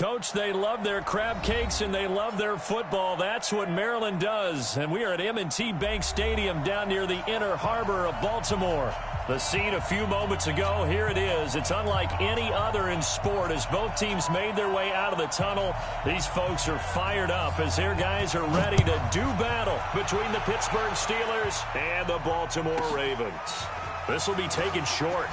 Coach, they love their crab cakes and they love their football. That's what Maryland does. And we are at M&T Bank Stadium down near the Inner Harbor of Baltimore. The scene a few moments ago, here it is. It's unlike any other in sport as both teams made their way out of the tunnel. These folks are fired up as their guys are ready to do battle between the Pittsburgh Steelers and the Baltimore Ravens. This will be taken short.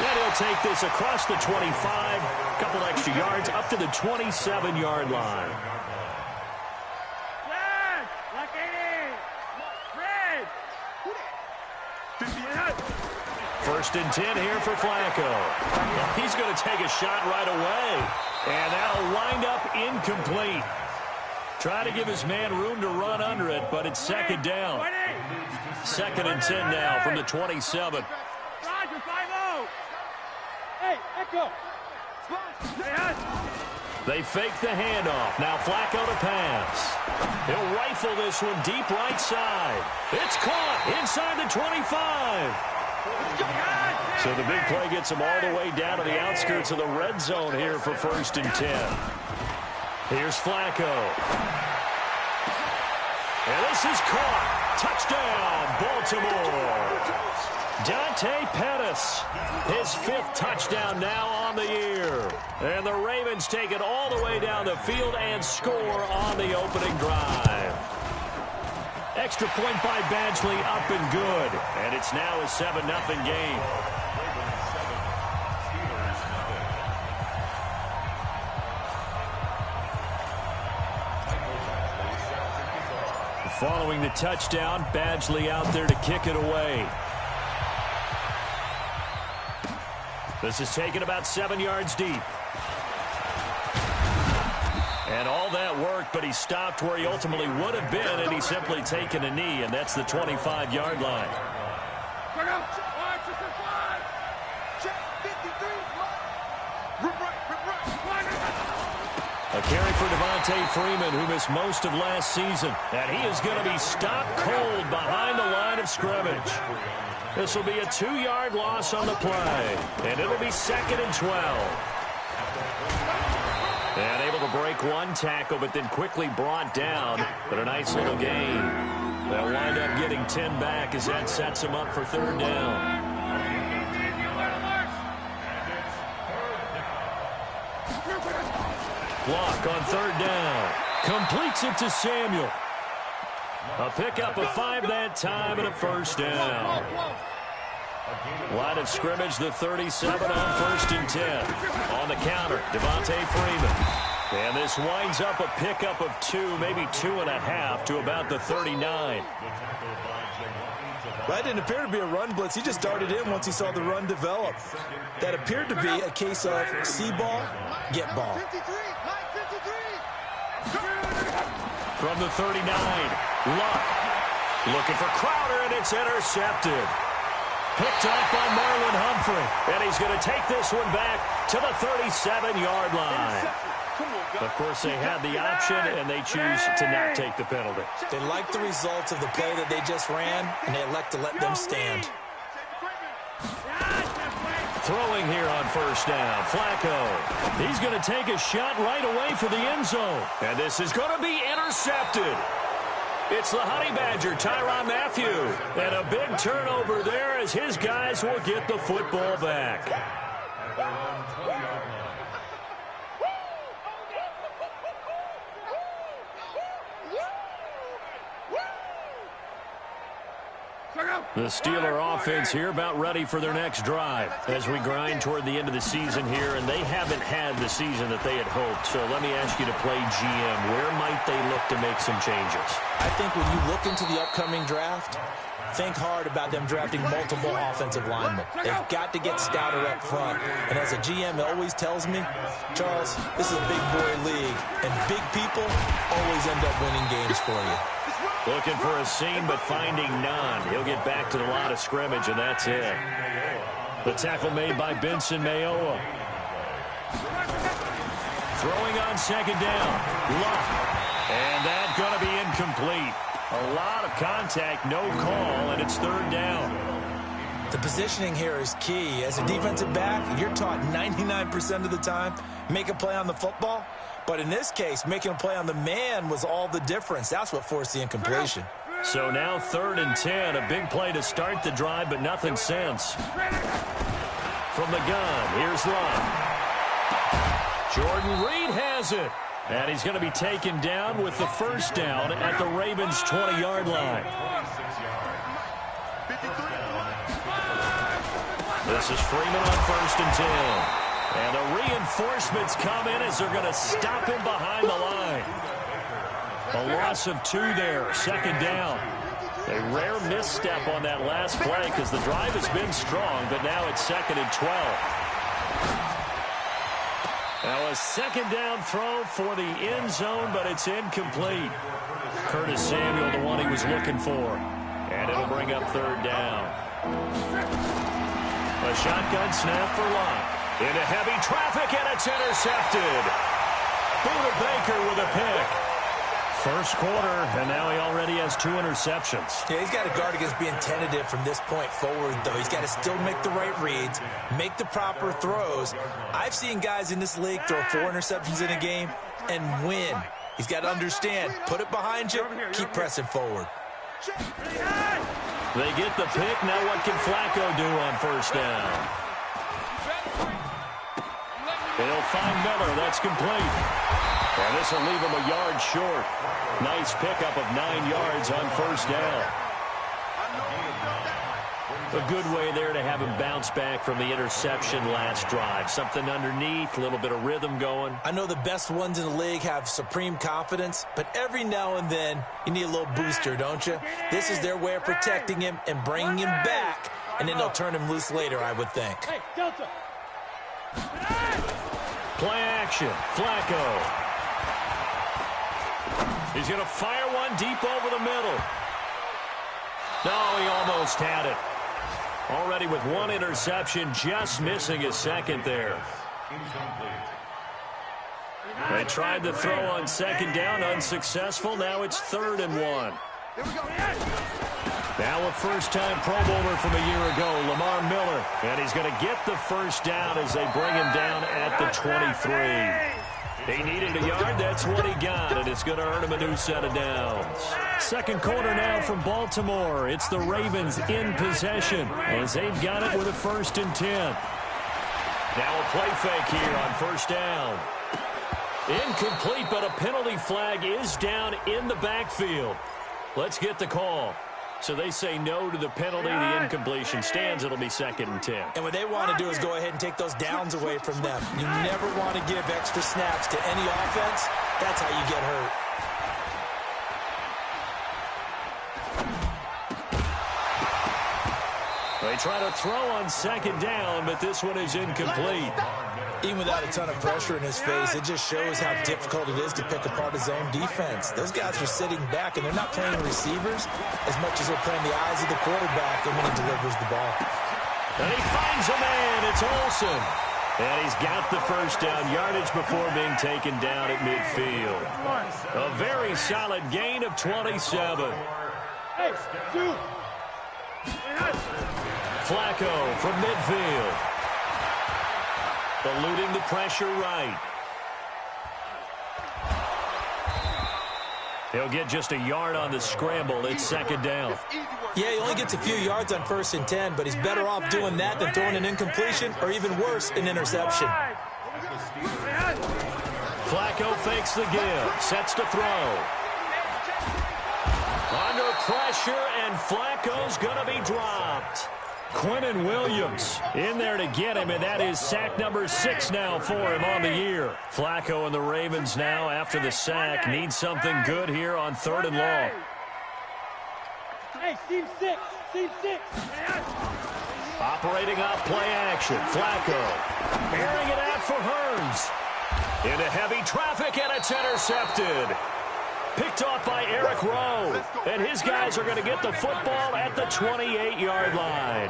And he'll take this across the 25, a couple extra yards up to the 27-yard line. First and 10 here for Flacco. He's going to take a shot right away. And that'll wind up incomplete. Try to give his man room to run under it, but it's second down. Second and 10 now from the 27. They fake the handoff. Now Flacco to pass. He'll rifle this one deep right side. It's caught inside the 25. So the big play gets him all the way down to the outskirts of the red zone here for first and 10. Here's Flacco. And this is caught. Touchdown, Baltimore. Dante Pettis, his fifth touchdown now on the year. And the Ravens take it all the way down the field and score on the opening drive. Extra point by Badgley up and good. And it's now a 7-0 game. Following the touchdown, Badgley out there to kick it away. This is taken about 7 yards deep. And all that worked, but he stopped where he ultimately would have been, and he's simply taken a knee, and that's the 25-yard line. A carry for Devontae Freeman, who missed most of last season. And he is going to be stopped cold behind the line of scrimmage. This will be a 2-yard loss on the play. And it'll be second and 12. And able to break one tackle, but then quickly brought down. But a nice little gain. They'll wind up getting 10 back as that sets them up for third down. Block on third down. Completes it to Samuel. A pickup of 5 that time and a first down. Line of scrimmage, the 37 on first and 10. On the counter, Devontae Freeman. And this winds up a pickup of 2, maybe 2.5 to about the 39. That didn't appear to be a run blitz. He just darted in once he saw the run develop. That appeared to be a case of see ball, get ball. From the 39, Luck looking for Crowder, and it's intercepted. Picked up by Marlon Humphrey, and he's going to take this one back to the 37-yard line. Of course, they had the option, and they choose to not take the penalty. They like the results of the play that they just ran, and they elect to let them stand. Throwing here on first down, Flacco. He's going to take a shot right away for the end zone. And this is going to be intercepted. It's the Honey Badger, Tyrann Mathieu. And a big turnover there as his guys will get the football back. The Steeler offense here about ready for their next drive as we grind toward the end of the season here, and they haven't had the season that they had hoped. So let me ask you to play GM. Where might they look to make some changes? I think when you look into the upcoming draft, think hard about them drafting multiple offensive linemen. They've got to get stouter up front. And as a GM, it always tells me, Charles, this is a big boy league, and big people always end up winning games for you. Looking for a seam, but finding none. He'll get back to the line of scrimmage, and that's it. The tackle made by Benson Mayowa. Throwing on second down. Luck. And that's going to be incomplete. A lot of contact, no call, and it's third down. The positioning here is key. As a defensive back, you're taught 99% of the time, make a play on the football. But in this case, making a play on the man was all the difference. That's what forced the incompletion. So now 3rd and 10, a big play to start the drive, but nothing since. From the gun, here's Love. Jordan Reed has it. And he's going to be taken down with the first down at the Ravens' 20-yard line. This is Freeman on 1st and 10. And the reinforcements come in as they're going to stop him behind the line. A loss of 2 there, 2nd down. A rare misstep on that last play because the drive has been strong, but now it's 2nd and 12. Now a 2nd down throw for the end zone, but it's incomplete. Curtis Samuel, the one he was looking for. And it'll bring up 3rd down. A shotgun snap for Locke. Into heavy traffic, and it's intercepted. Buda Baker with a pick. First quarter, and now he already has 2 interceptions. Yeah, he's got to guard against being tentative from this point forward, though. He's got to still make the right reads, make the proper throws. I've seen guys in this league throw 4 interceptions in a game and win. He's got to understand, put it behind you, keep pressing forward. They get the pick. Now what can Flacco do on 1st down? He'll find Miller. That's complete. And this will leave him a yard short. Nice pickup of 9 yards on 1st down. A good way there to have him bounce back from the interception last drive. Something underneath, a little bit of rhythm going. I know the best ones in the league have supreme confidence, but every now and then you need a little booster, don't you? This is their way of protecting him and bringing him back, and then they'll turn him loose later, I would think. Play action. Flacco. He's going to fire one deep over the middle. No, he almost had it. Already with 1 interception, just missing his 2nd there. They tried to throw on 2nd down, unsuccessful. Now it's 3rd and 1. Now a first-time Pro Bowler from a year ago, Lamar Miller. And he's going to get the first down as they bring him down at the 23. He needed a yard. That's what he got, and it's going to earn him a new set of downs. 2nd quarter now from Baltimore. It's the Ravens in possession as they've got it with a 1st and 10. Now a play fake here on 1st down. Incomplete, but a penalty flag is down in the backfield. Let's get the call. So they say no to the penalty. The incompletion stands. It'll be 2nd and 10. And what they want to do is go ahead and take those downs away from them. You never want to give extra snaps to any offense. That's how you get hurt. They try to throw on 2nd down, but this one is incomplete. Even without a ton of pressure in his face, it just shows how difficult it is to pick apart his own defense. Those guys are sitting back, and they're not playing receivers as much as they're playing the eyes of the quarterback and when he delivers the ball. And he finds a man. It's Olsen. And he's got the first down yardage before being taken down at midfield. A very solid gain of 27. Flacco from midfield. Eluding the pressure right. He'll get just a yard on the scramble. It's 2nd down. Yeah, he only gets a few yards on 1st and 10, but he's better off doing that than throwing an incompletion or even worse, an interception. Flacco fakes the give. Sets to throw. Under pressure, and Flacco's going to be dropped. Quinnen Williams in there to get him, and that is sack number 6 now for him on the year. Flacco and the Ravens now, after the sack, need something good here on 3rd and long. Hey, team 6. Operating off play action. Flacco airing it out for Hearns. Into heavy traffic, and it's intercepted. Picked off by Eric Rowe. And his guys are going to get the football at the 28-yard line.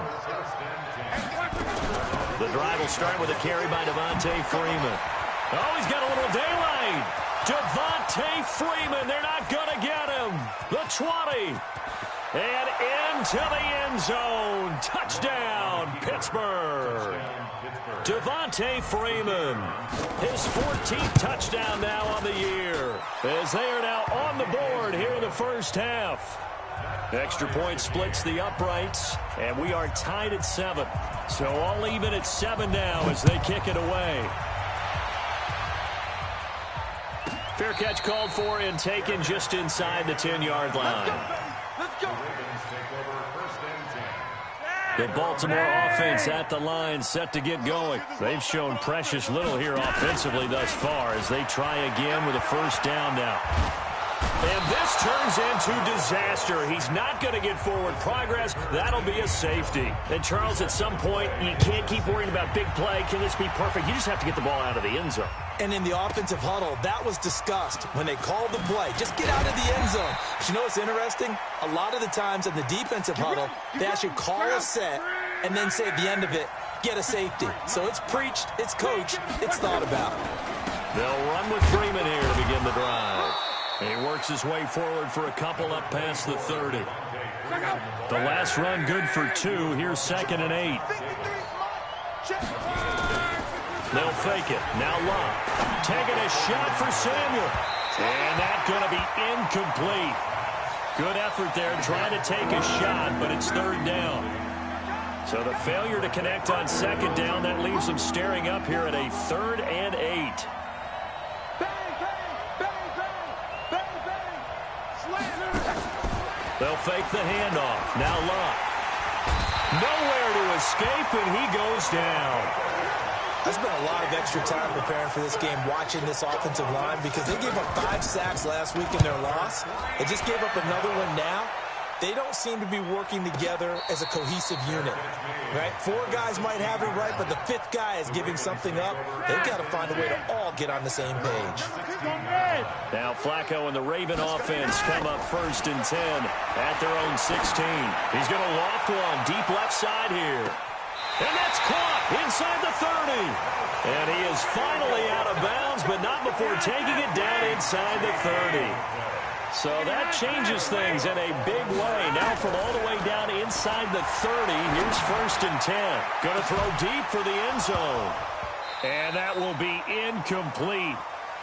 The drive will start with a carry by Devontae Freeman. Oh, he's got a little daylight. Devontae Freeman, they're not going to get him. The 20. And into the end zone. Touchdown, Pittsburgh. Devontae Freeman, his 14th touchdown now on the year, as they are now on the board here in the first half. Extra point splits the uprights, and we are tied at 7. So all even at 7 now as they kick it away. Fair catch called for and taken just inside the 10-yard line. Let's go. The Baltimore offense at the line, set to get going. They've shown precious little here offensively thus far as they try again with a first down now. And this turns into disaster. He's not going to get forward progress. That'll be a safety. And, Charles, at some point, you can't keep worrying about big play. Can this be perfect? You just have to get the ball out of the end zone. And in the offensive huddle, that was discussed when they called the play. Just get out of the end zone. But you know what's interesting? A lot of the times in the defensive huddle, they actually call a set and then say at the end of it, get a safety. So it's preached, it's coached, it's thought about. They'll run with Freeman here to begin the drive. And he works his way forward for a couple up past the 30. The last run good for 2. Here's 2nd and 8. They'll fake it. Now Lott taking a shot for Samuel. And that's going to be incomplete. Good effort there trying to take a shot, but it's 3rd down. So the failure to connect on 2nd down, that leaves them staring up here at a 3rd and 8. They'll fake the handoff. Now Lott. Nowhere to escape, and he goes down. I spent a lot of extra time preparing for this game, watching this offensive line, because they gave up 5 sacks last week in their loss. They just gave up another one now. They don't seem to be working together as a cohesive unit, right? 4 guys might have it right, but the 5th guy is giving something up. They've got to find a way to all get on the same page. Now Flacco and the Raven offense come up 1st and 10 at their own 16. He's going to loft one deep left side here. And that's caught inside the 30. And he is finally out of bounds, but not before taking it down inside the 30. So that changes things in a big way. Now from all the way down inside the 30, here's 1st and 10. Going to throw deep for the end zone. And that will be incomplete.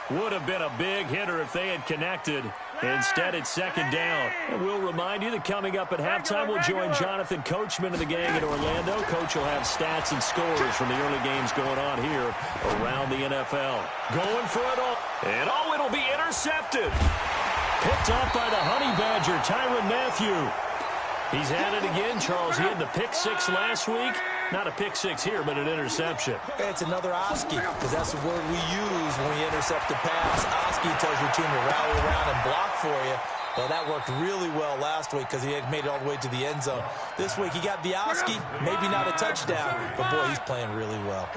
Would have been a big hitter if they had connected. Instead, it's 2nd down. And we'll remind you that coming up at halftime, we'll join Jonathan Coachman and the gang in Orlando. Coach will have stats and scores from the early games going on here around the NFL. Going for it all. And it'll be intercepted. Picked up by the Honey Badger, Tyrann Mathieu. He's at it again, Charles. He had the pick 6 last week. Not a pick 6 here, but an interception. It's another Oski, because that's the word we use when we intercept a pass. Oski tells your team to rally around and block for you. Well, that worked really well last week because he had made it all the way to the end zone. This week he got the Oski, maybe not a touchdown, but boy, he's playing really well.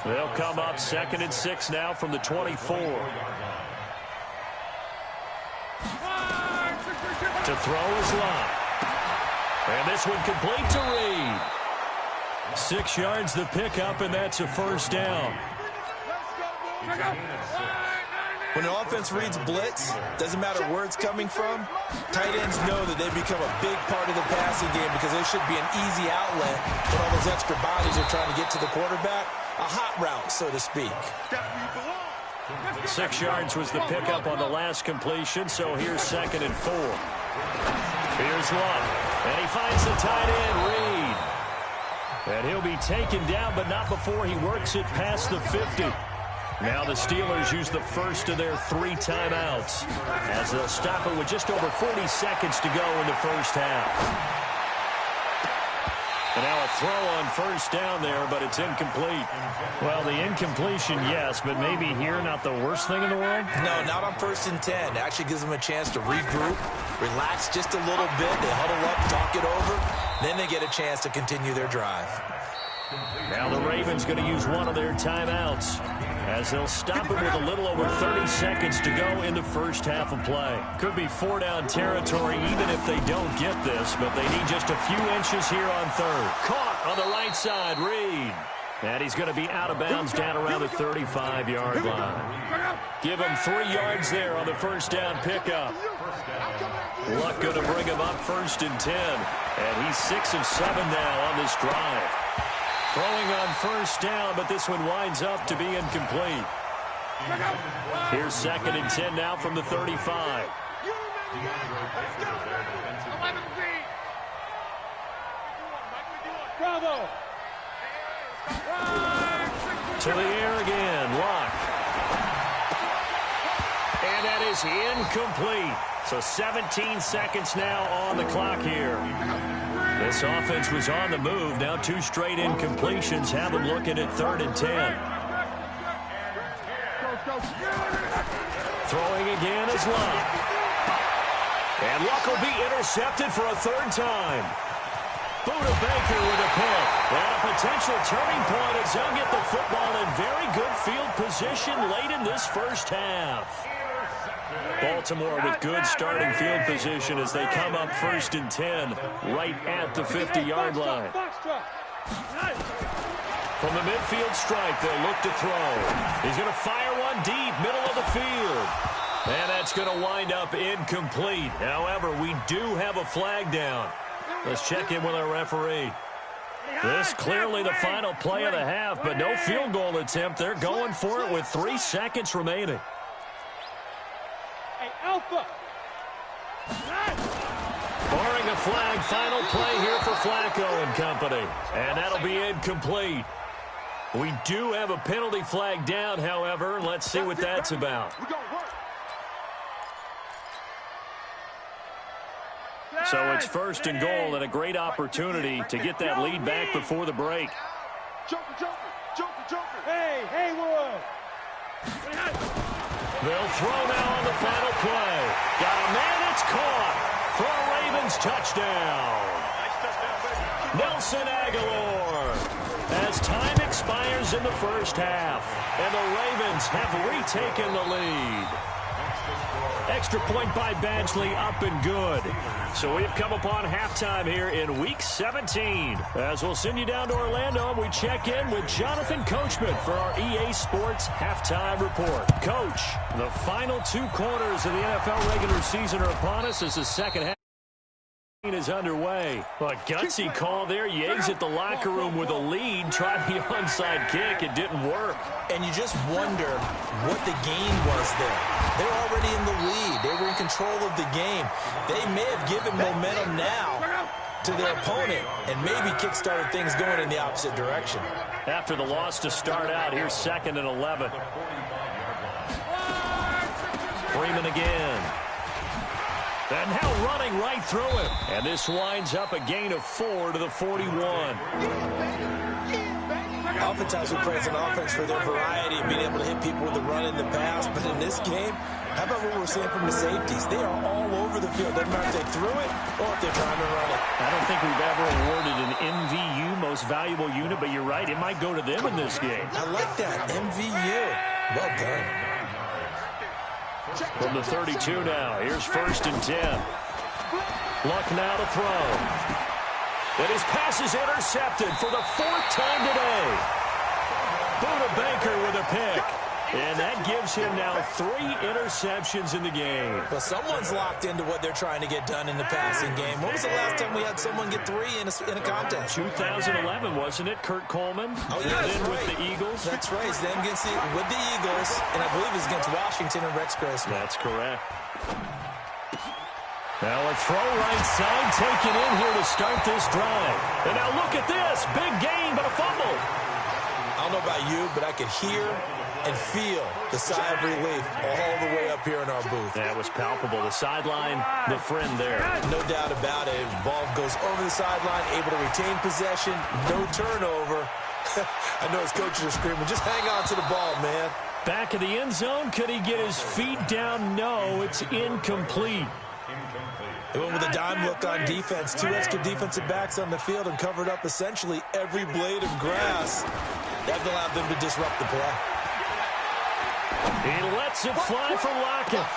They'll come up 2nd and 6 now from the 24. To throw is Lott. And this one complete to Reed. 6 yards the pickup, and that's a 1st down. When an offense reads blitz, doesn't matter where it's coming from, tight ends know that they become a big part of the passing game because there should be an easy outlet when all those extra bodies are trying to get to the quarterback. A hot route, so to speak. 6 yards was the pickup on the last completion, so here's 2nd and 4. Here's Lott, and he finds the tight end, Reed. And he'll be taken down, but not before he works it past the 50. Now the Steelers use the first of their 3 timeouts as they'll stop it with just over 40 seconds to go in the first half. And now a throw on 1st down there, but it's incomplete. Well, the incompletion, yes, but maybe here not the worst thing in the world? No, not on 1st and 10. It actually gives them a chance to regroup, relax just a little bit. They huddle up, talk it over. Then they get a chance to continue their drive. Now the Ravens going to use one of their timeouts as they'll stop it with a little over 30 seconds to go in the first half of play. Could be 4-down territory even if they don't get this, but they need just a few inches here on 3rd. Caught on the right side, Reed. And he's going to be out of bounds down around the 35-yard line. Give him 3 yards there on the 1st down pickup. Luck going to bring him up 1st and 10. And he's 6 of 7 now on this drive. Throwing on 1st down, but this one winds up to be incomplete. Here's 2nd and 10 now from the 35. Bravo! To the air again, Luck. And that is incomplete. So 17 seconds now on the clock here. This offense was on the move. Now 2 straight incompletions have them looking at 3rd and 10. Throwing again is Luck. And Luck will be intercepted for a 3rd time. Buda Baker with a pick. And a potential turning point as they'll get the football in very good field position late in this 1st half. Baltimore with good starting field position as they come up 1st and 10 right at the 50-yard line. From the midfield stripe, they'll look to throw. He's going to fire one deep, middle of the field. And that's going to wind up incomplete. However, we do have a flag down. Let's check in with our referee. This clearly the final play of the half, but no field goal attempt. They're going for it with 3 seconds remaining. Hey, Alpha! Barring a flag, final play here for Flacco and company. And that'll be incomplete. We do have a penalty flag down, however. Let's see what that's about. So it's 1st and goal and a great opportunity to get that lead back before the break. Hey, Haywood! They'll throw now on the final play. Got a man, it's caught for a Ravens touchdown. Nelson Aguilar. As time expires in the 1st half, and the Ravens have retaken the lead. Extra point by Badgley, up and good. So we've come upon halftime here in Week 17. As we'll send you down to Orlando, we check in with Jonathan Coachman for our EA Sports Halftime Report. Coach, the final 2 quarters of the NFL regular season are upon us as the second half is underway. A gutsy call there. You exit the locker room with a lead. Tried the onside kick. It didn't work. And you just wonder what the gain was there. They're already in the lead. They were in control of the game. They may have given momentum now to their opponent and maybe kick-started things going in the opposite direction. After the loss to start out, here's 2nd and 11. Freeman again. And now running right through him. And this winds up a gain of 4 to the 41. Oftentimes we praise an offense for their variety of being able to hit people with the run in the pass. But in this game, how about what we're seeing from the safeties? They are all over the field. Doesn't matter if they threw it or if they're trying to run it. I don't think we've ever awarded an MVU, most valuable unit, but you're right. It might go to them in this game. I like that. MVU. Well done. From the 32 now, here's 1st and 10. Luck now to throw. And his pass is intercepted for the 4th time today. Buda Baker with a pick. And that gives him now 3 interceptions in the game. Well, someone's locked into what they're trying to get done in the passing game. When was the last time we had someone get 3 in a contest? 2011, wasn't it? Kurt Coleman. Oh, yeah, and then right. with the Eagles. That's right. It's them with the Eagles, and I believe it's against Washington and Rex Grossman. That's correct. Now a throw right side taken in here to start this drive. And now look at this. Big gain, but a fumble. I don't know about you, but I could hear and feel the sigh of relief all the way up here in our booth. That was palpable. The sideline, the friend there. No doubt about it. Ball goes over the sideline, able to retain possession, no turnover. I know his coaches are screaming, just hang on to the ball, man. Back of the end zone. Could he get his feet down? No, it's incomplete. They went with a dime look on defense. 2 extra defensive backs on the field and covered up essentially every blade of grass. That allowed them to disrupt the play. He lets it fly for Lockett.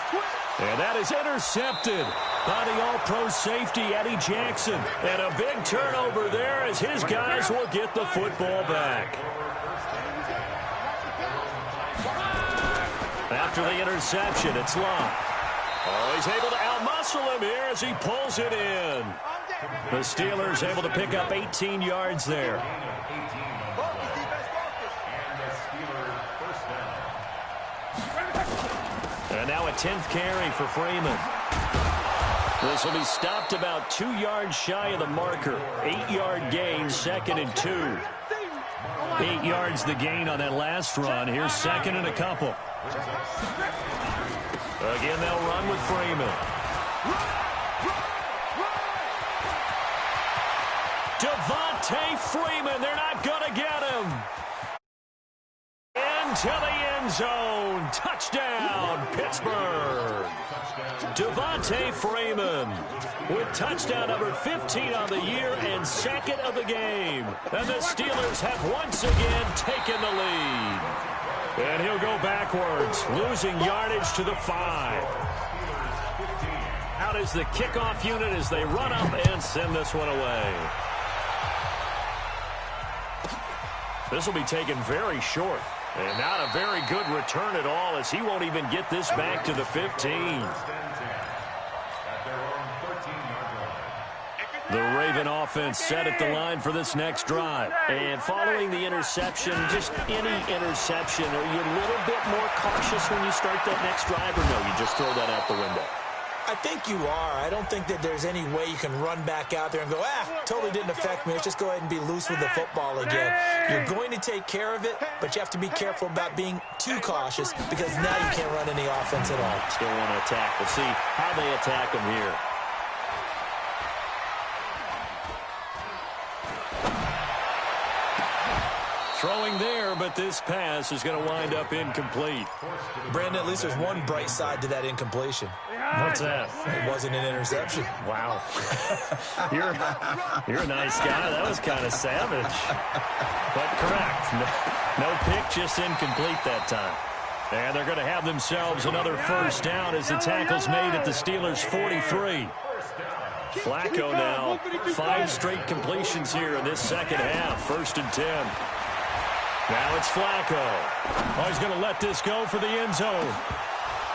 And that is intercepted by the all-pro safety, Eddie Jackson. And a big turnover there as his guys will get the football back. After the interception, it's Locke. Oh, he's able to outmuscle him here as he pulls it in. The Steelers able to pick up 18 yards there. And now a 10th carry for Freeman. This will be stopped about 2 yards shy of the marker. 8-yard gain, 2nd and 2. 8 yards the gain on that last run. Here's 2nd and a couple. Again, they'll run with Freeman. Devontae Freeman, they're not going to get him. Into the end zone. Touchdown, Pittsburgh. Devontae Freeman with touchdown number 15 on the year and 2nd of the game. And the Steelers have once again taken the lead. And he'll go backwards, losing yardage to the 5. Out is the kickoff unit as they run up and send this one away. This will be taken very short. And not a very good return at all as he won't even get this back to the 15. The Raven offense set at the line for this next drive. And following the interception, just any interception, are you a little bit more cautious when you start that next drive, or no, you just throw that out the window? I think you are. I don't think that there's any way you can run back out there and go, totally didn't affect me. Let's just go ahead and be loose with the football again. You're going to take care of it, but you have to be careful about being too cautious because now you can't run any offense at all. Still want to attack. We'll see how they attack them here. Throwing there, but this pass is going to wind up incomplete. Brandon, at least there's one bright side to that incompletion. What's that? It wasn't an interception. Wow. You're a nice guy. That was kind of savage. But correct. No pick, just incomplete that time. And they're going to have themselves another first down as the tackle's made at the Steelers' 43. Flacco now, 5 straight completions here in this second half. 1st and 10. Now it's Flacco. Oh, he's going to let this go for the end zone.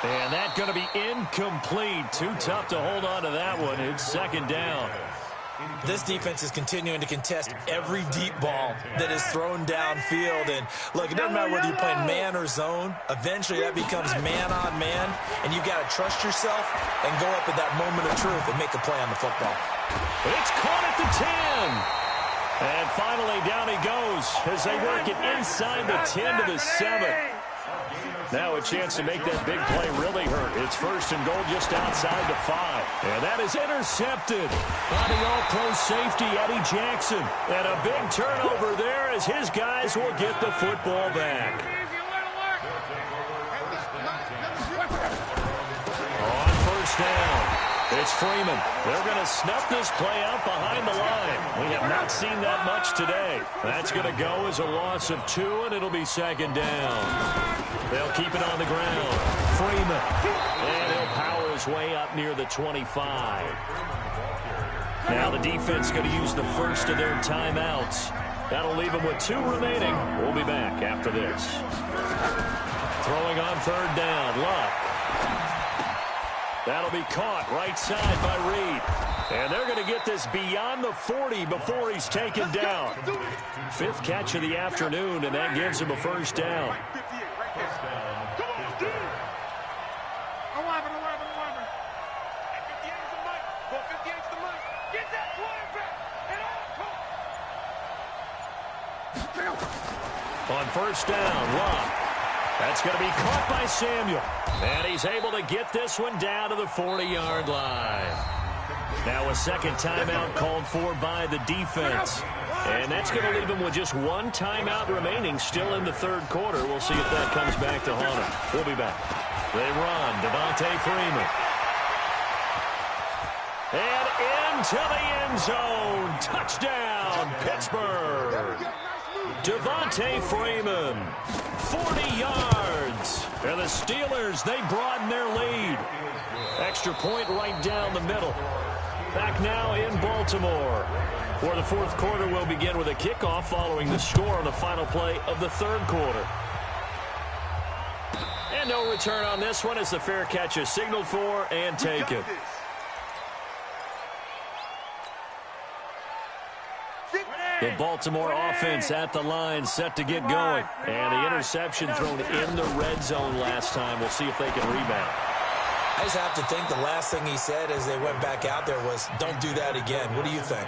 And that's going to be incomplete. Too tough to hold on to that one. It's 2nd down. This defense is continuing to contest every deep ball that is thrown downfield. And, look, it doesn't matter whether you're playing man or zone. Eventually that becomes man on man. And you've got to trust yourself and go up at that moment of truth and make a play on the football. It's caught at the 10. And finally, down he goes as they work it inside the 10 to the 7. Now a chance to make that big play really hurt. It's 1st and goal just outside the 5. And that is intercepted by the all-pro safety, Eddie Jackson. And a big turnover there as his guys will get the football back. On 1st down. It's Freeman. They're going to snuff this play out behind the line. We have not seen that much today. That's going to go as a loss of 2, and it'll be 2nd down. They'll keep it on the ground. Freeman. And he'll power his way up near the 25. Now the defense going to use the first of their timeouts. That'll leave them with 2 remaining. We'll be back after this. Throwing on 3rd down. Luck. That'll be caught right side by Reed. And they're going to get this beyond the 40 before he's taken down. 5th catch of the afternoon, and that gives him a 1st down. On 1st down, Luck. That's going to be caught by Samuel. And he's able to get this one down to the 40-yard line. Now a 2nd timeout called for by the defense. And that's going to leave him with just 1 timeout remaining still in the 3rd quarter. We'll see if that comes back to haunt him. We'll be back. They run. Devontae Freeman. And into the end zone. Touchdown, Pittsburgh. Devontae Freeman, 40 yards. And the Steelers, they broaden their lead. Extra point right down the middle. Back now in Baltimore, where the 4th quarter will begin with a kickoff following the score on the final play of the 3rd quarter. And no return on this one as the fair catch is signaled for and taken. The Baltimore offense at the line, set to get going. And the interception thrown in the red zone last time. We'll see if they can rebound. I just have to think the last thing he said as they went back out there was, don't do that again. What do you think?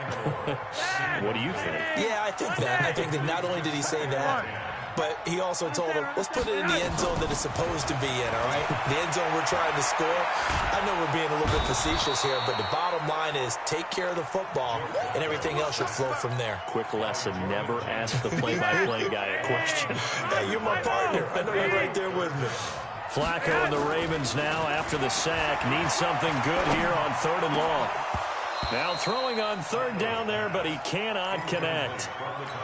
What do you think? Yeah, I think that. I think that not only did he say that, but he also told them, let's put it in the end zone that it's supposed to be in, all right? The end zone we're trying to score. I know we're being a little bit facetious here, but the bottom line is take care of the football, and everything else should flow from there. Quick lesson, never ask the play-by-play guy a question. Hey, you're my partner. I know you're right there with me. Flacco and the Ravens now, after the sack, need something good here on 3rd and long. Now throwing on 3rd down there, but he cannot connect.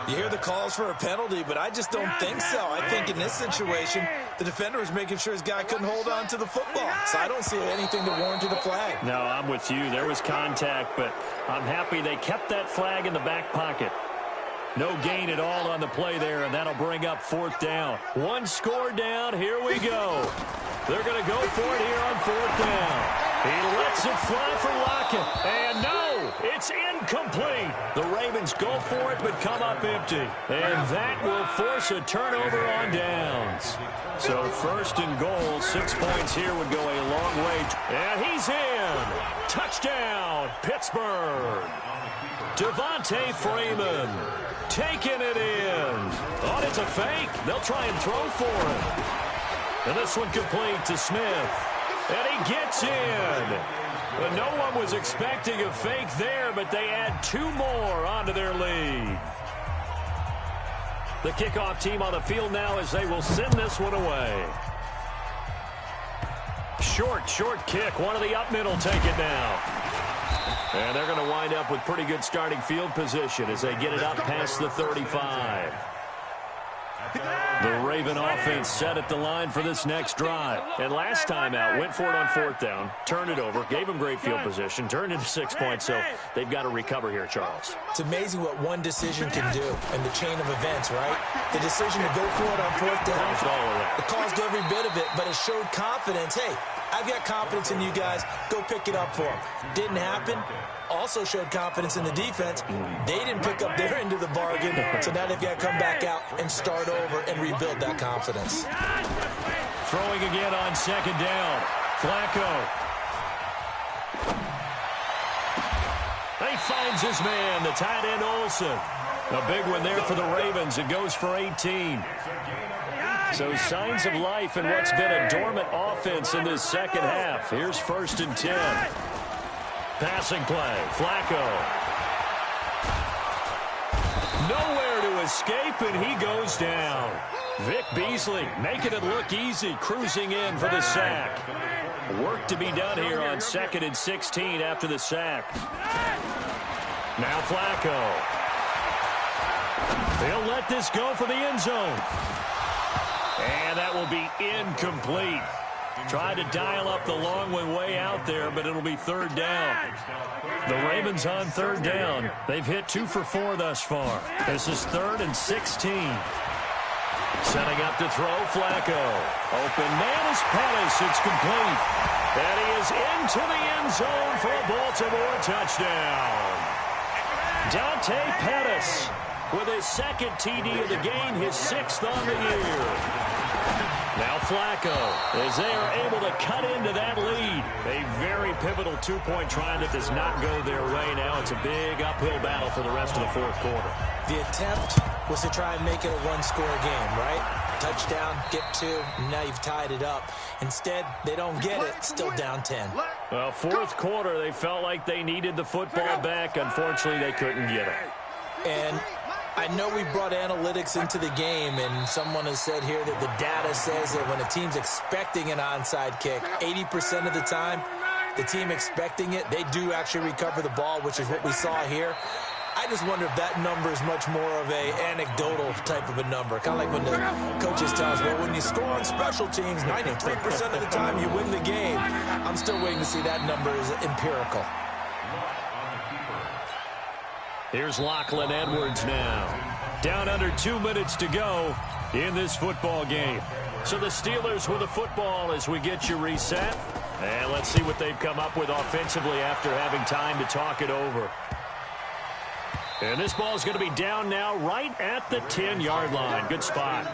You hear the calls for a penalty, but I just don't think so. I think in this situation, the defender was making sure his guy couldn't hold on to the football. So I don't see anything that warranted a flag. No, I'm with you. There was contact, but I'm happy they kept that flag in the back pocket. No gain at all on the play there, and that'll bring up 4th down. One score down. Here we go. They're going to go for it here on 4th down. He lets it fly for Lockett. And no, it's incomplete. The Ravens go for it, but come up empty. And that will force a turnover on downs. So 1st and goal, 6 points here would go a long way. And he's in. Touchdown, Pittsburgh. Devontae Freeman taking it in. Thought it's a fake. They'll try and throw for it. And this one complete to Smith. And he gets in. But no one was expecting a fake there, but they add 2 more onto their lead. The kickoff team on the field now as they will send this one away. Short kick. One of the up middle take it now. And they're going to wind up with pretty good starting field position as they get it up past the 35. The Raven offense set at the line for this next drive. And last time out, went for it on 4th down, turned it over, gave them great field position, turned into 6 points, so they've got to recover here, Charles. It's amazing what one decision can do in the chain of events, right? The decision to go for it on 4th down. It caused every bit of it, but it showed confidence. Hey, I've got confidence in you guys. Go pick it up for them. Didn't happen. Also showed confidence in the defense. They didn't pick up their end of the bargain, so now they've got to come back out and start over and rebuild that confidence. Throwing again on 2nd down. Flacco. He finds his man, the tight end Olsen. A big one there for the Ravens. It goes for 18. So signs of life in what's been a dormant offense in this second half. Here's 1st and 10. Passing play. Flacco. Nowhere to escape, and he goes down. Vic Beasley making it look easy, cruising in for the sack. Work to be done here on 2nd and 16 after the sack. Now Flacco. They'll let this go for the end zone. And that will be incomplete. Tried to dial up the long one way out there, but it'll be 3rd down. The Ravens on 3rd down. They've hit 2 for 4 thus far. This is 3rd and 16. Setting up to throw, Flacco. Open man is Pettis. It's complete. And he is into the end zone for a Baltimore touchdown. Dante Pettis with his 2nd TD of the game, his 6th on the year. Now Flacco, as they are able to cut into that lead. A very pivotal 2-point try that does not go their way. Now it's a big uphill battle for the rest of the 4th quarter. The attempt was to try and make it a one-score game, right? Touchdown, get 2, and now you've tied it up. Instead, they don't get it, still down 10. Well, 4th quarter, they felt like they needed the football back. Unfortunately, they couldn't get it. And I know we brought analytics into the game, and someone has said here that the data says that when a team's expecting an onside kick, 80% of the time, the team expecting it, they do actually recover the ball, which is what we saw here. I just wonder if that number is much more of a anecdotal type of a number. Kind of like when the coaches tell us, well, when you score on special teams, 93% of the time you win the game. I'm still waiting to see that number is empirical. Here's Lachlan Edwards now. Down under 2 minutes to go. in this football game. So the Steelers with the football as we get you reset. And let's see what they've come up with offensively after having time to talk it over. And this ball is going to be down now right at the 10-yard line. Good spot.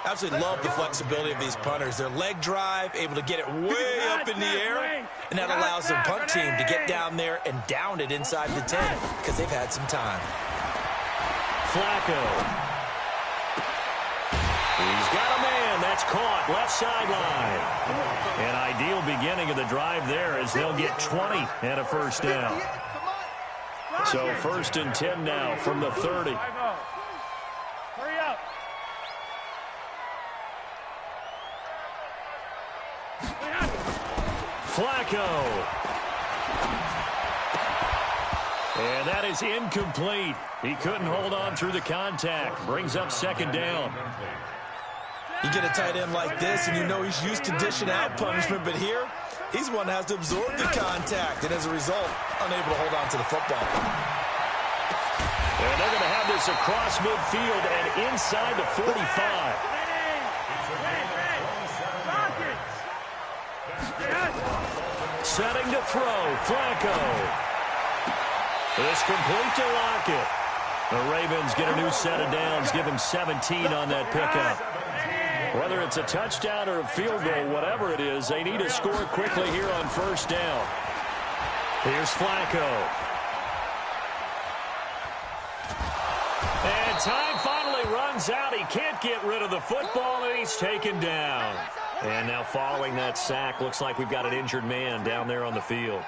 Absolutely love the flexibility of these punters. Their leg drive, able to get it way up in the air, and that allows the punt team to get down there and down it inside the 10 because they've had some time. Flacco. He's got a man. That's caught. Left sideline. An ideal beginning of the drive there as they'll get 20 and a first down. So 1st and 10 now from the 30. Hurry up. Flacco. And that is incomplete. He couldn't hold on through the contact. Brings up 2nd down. You get a tight end like this, and you know he's used to dishing out punishment, but here, he's the one that has to absorb the contact, and as a result, unable to hold on to the football. And they're going to have this across midfield and inside the 45. Setting to throw, Flacco. It's complete to Lockett. The Ravens get a new set of downs, give him 17 on that pickup. Whether it's a touchdown or a field goal, whatever it is, they need to score quickly here on 1st down. Here's Flacco. And time finally runs out. He can't get rid of the football, and he's taken down. And now following that sack, looks like we've got an injured man down there on the field.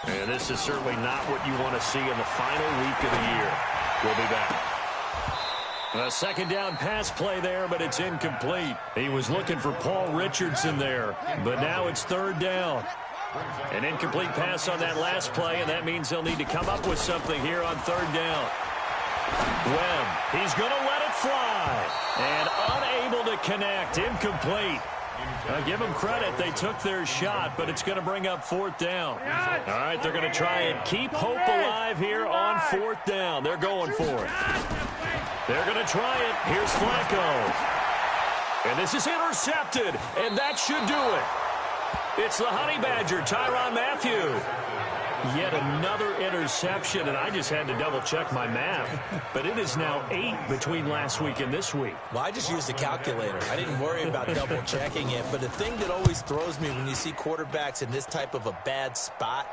And this is certainly not what you want to see in the final week of the year. We'll be back. A 2nd down pass play there, but it's incomplete. He was looking for Paul Richardson there, but now it's 3rd down. An incomplete pass on that last play, and that means they'll need to come up with something here on 3rd down. Webb, he's going to let it fly, and unable to connect, incomplete. Give them credit. They took their shot, but it's going to bring up 4th down. All right, they're going to try and keep hope alive here on 4th down. They're going for it. They're going to try it. Here's Flacco. And this is intercepted, and that should do it. It's the Honey Badger, Tyrann Mathieu. Yet another interception, and I just had to double-check my math. But it is now 8 between last week and this week. Well, I just used a calculator. I didn't worry about double-checking it. But the thing that always throws me when you see quarterbacks in this type of a bad spot,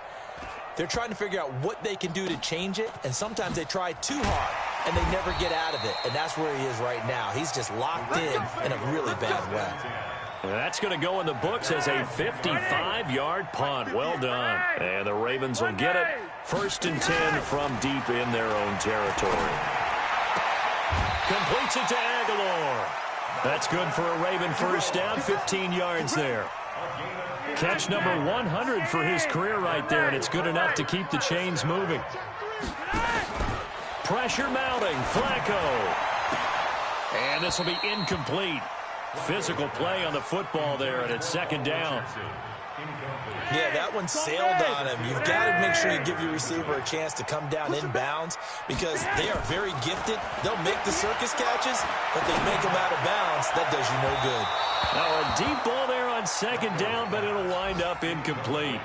they're trying to figure out what they can do to change it, and sometimes they try too hard, and they never get out of it. And that's where he is right now. He's just locked in a really bad way. That's going to go in the books as a 55-yard punt. Well done. And the Ravens will get it. 1st and 10 from deep in their own territory. Completes it to Aguilar. That's good for a Raven first down, 15 yards there. Catch number 100 for his career right there, and it's good enough to keep the chains moving. Pressure mounting, Flacco. And this will be incomplete. Physical play on the football there, and it's 2nd down. Yeah, that one sailed on him. You've got to make sure you give your receiver a chance to come down inbounds because they are very gifted. They'll make the circus catches, but they make them out of bounds. That does you no good. Now a deep ball there on 2nd down, but it'll wind up incomplete.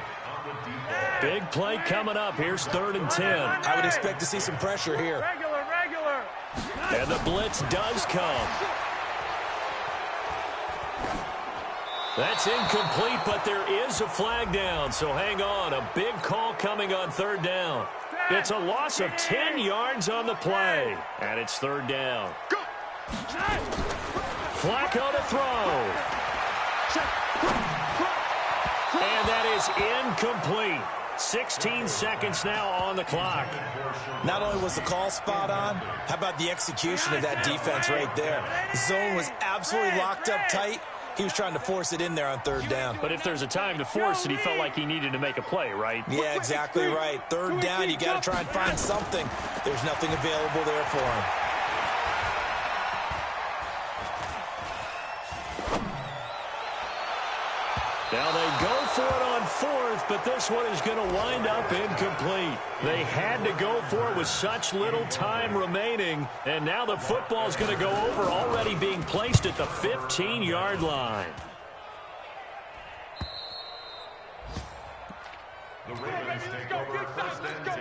Big play coming up. Here's 3rd and 10. I would expect to see some pressure here. Regular. And the blitz does come. That's incomplete, but there is a flag down, so hang on. A big call coming on 3rd down. It's a loss of 10 yards on the play, and it's 3rd down. Flacco to throw. And that is incomplete. 16 seconds now on the clock. Not only was the call spot on, how about the execution of that defense right there? The zone was absolutely locked up tight. He was trying to force it in there on 3rd down. But if there's a time to force it, he felt like he needed to make a play, right? Yeah, exactly right. 3rd down, you got to try and find something. There's nothing available there for him. Now they go for it on 4th, but this one is going to wind up incomplete. They had to go for it with such little time remaining, and now the football is going to go over, already being placed at the 15-yard line. The Ravens take over first and 10.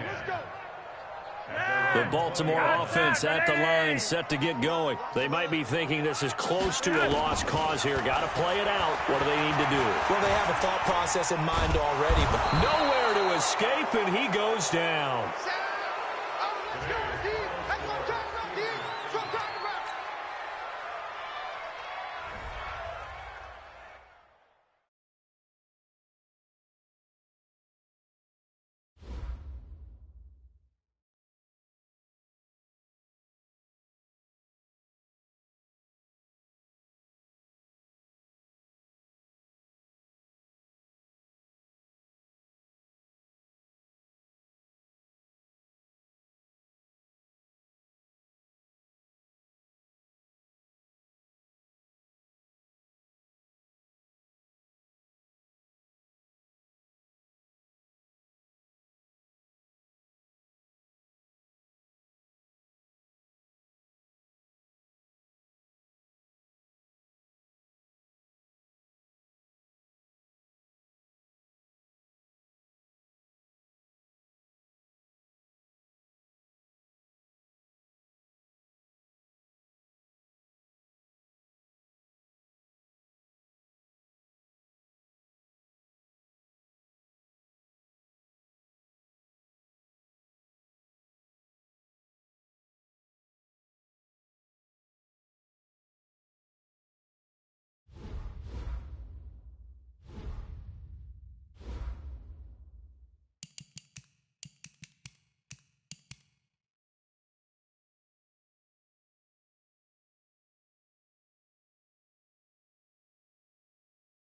The Baltimore offense at the line, set to get going. They might be thinking this is close to a lost cause here. Got to play it out. What do they need to do? Well, they have a thought process in mind already, but nowhere to escape, and he goes down. Let's go.